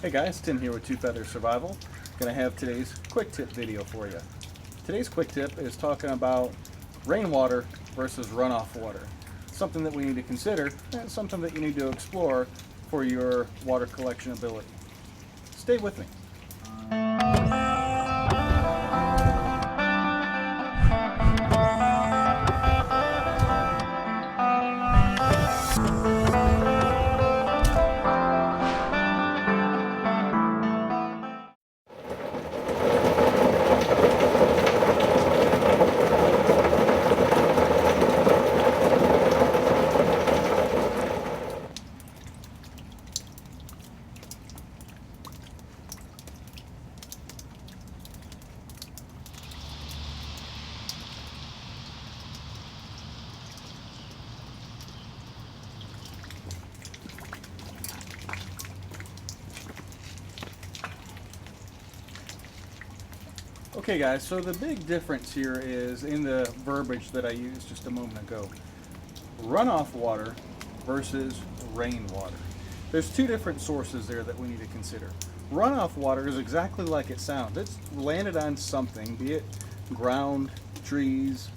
Hey guys, Tim here with Two Feathers Survival. Gonna have today's quick tip video for you. Today's quick tip is talking about rainwater versus runoff water. Something that we need to consider and something that you need to explore for your water collection ability. Stay with me. Okay guys, so the big difference here is in the verbiage that I used just a moment ago. Runoff water versus rainwater. There's two different sources there that we need to consider. Runoff water is exactly like it sounds. It's landed on something, be it ground, trees,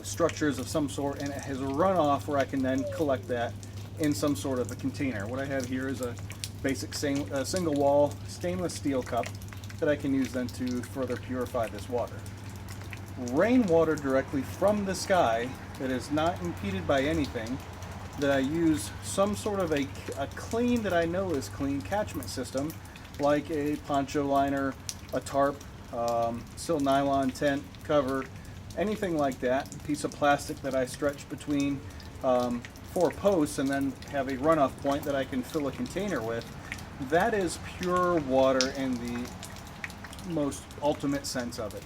structures of some sort, and it has a runoff where I can then collect that in some sort of a container. What I have here is a basic single wall stainless steel cup that I can use then to further purify this water. Rainwater directly from the sky that is not impeded by anything, that I use some sort of a clean, that I know is clean, catchment system, like a poncho liner, a tarp, still nylon tent cover, anything like that, a piece of plastic that I stretch between four posts and then have a runoff point that I can fill a container with. That is pure water in the most ultimate sense of it.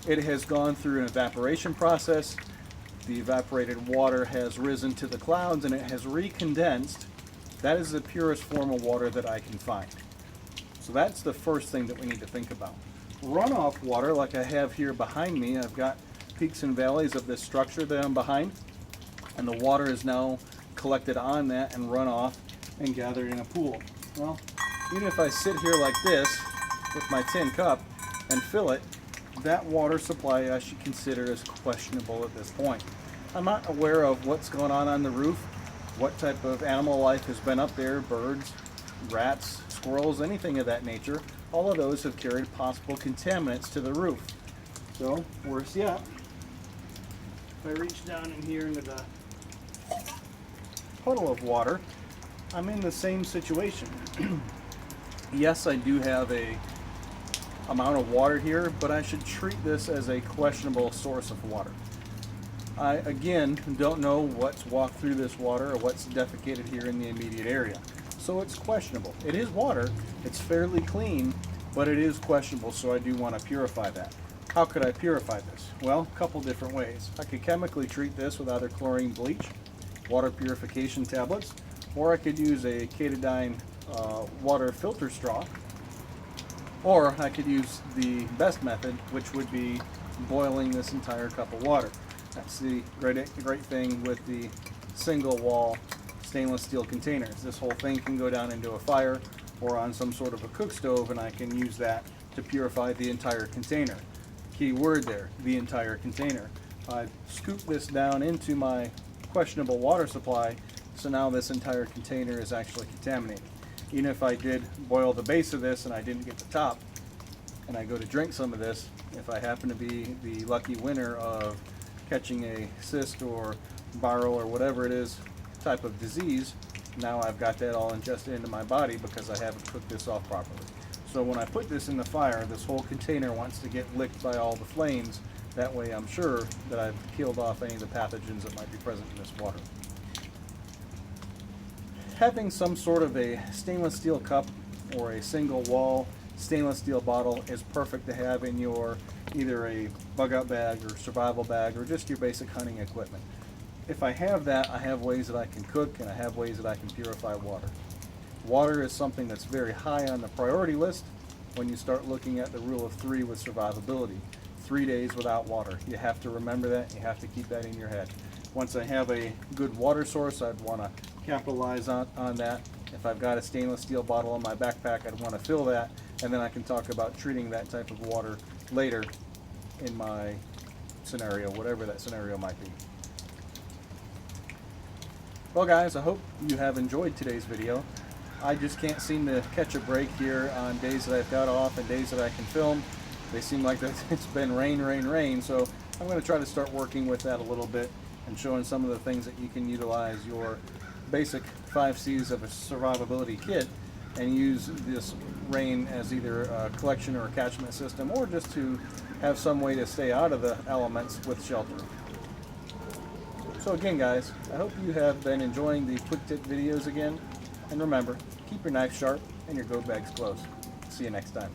It has gone through an evaporation process. The evaporated water has risen to the clouds and it has recondensed. That is the purest form of water that I can find. So that's the first thing that we need to think about. Runoff water, like I have here behind me, I've got peaks and valleys of this structure that I'm behind, and the water is now collected on that and run off and gathered in a pool. Well, even if I sit here like this with my tin cup and fill it, that water supply I should consider as questionable at this point. I'm not aware of what's going on the roof, what type of animal life has been up there, birds, rats, squirrels, anything of that nature. All of those have carried possible contaminants to the roof. So, worse yet, if I reach down in here into the puddle of water, I'm in the same situation. Yes, I do have a amount of water here, but I should treat this as a questionable source of water. I, again, don't know what's walked through this water or what's defecated here in the immediate area. So it's questionable. It is water, it's fairly clean, but it is questionable, so I do want to purify that. How could I purify this? Well, a couple different ways. I could chemically treat this with either chlorine bleach, water purification tablets, or I could use a Katadyn water filter straw, or I could use the best method, which would be boiling this entire cup of water. That's the great thing with the single wall stainless steel containers. This whole thing can go down into a fire or on some sort of a cook stove, and I can use that to purify the entire container. Key word there, the entire container. I scoop this down into my questionable water supply, so now this entire container is actually contaminated. Even if I did boil the base of this and I didn't get the top, and I go to drink some of this, if I happen to be the lucky winner of catching a cyst or viral or whatever it is type of disease, now I've got that all ingested into my body because I haven't cooked this off properly. So when I put this in the fire, this whole container wants to get licked by all the flames. That way I'm sure that I've killed off any of the pathogens that might be present in this water. Having some sort of a stainless steel cup or a single wall stainless steel bottle is perfect to have in your either a bug out bag or survival bag or just your basic hunting equipment. If I have that, I have ways that I can cook and I have ways that I can purify water. Water is something that's very high on the priority list when you start looking at the rule of 3 with survivability. 3 days without water. You have to remember that. You have to keep that in your head. Once I have a good water source, I'd want to capitalize on that If I've got a stainless steel bottle in my backpack, I'd want to fill that, and then I can talk about treating that type of water later in my scenario, whatever that scenario might be. Well guys, I hope you have enjoyed today's video. I just can't seem to catch a break here on days that I've got off and days that I can film. They seem like that it's been rain, rain, rain, so I'm going to try to start working with that a little bit and showing some of the things that you can utilize your basic 5 C's of a survivability kit and use this rain as either a collection or a catchment system, or just to have some way to stay out of the elements with shelter. So again guys, I hope you have been enjoying the quick tip videos again, and remember, keep your knife sharp and your go bags close. See you next time.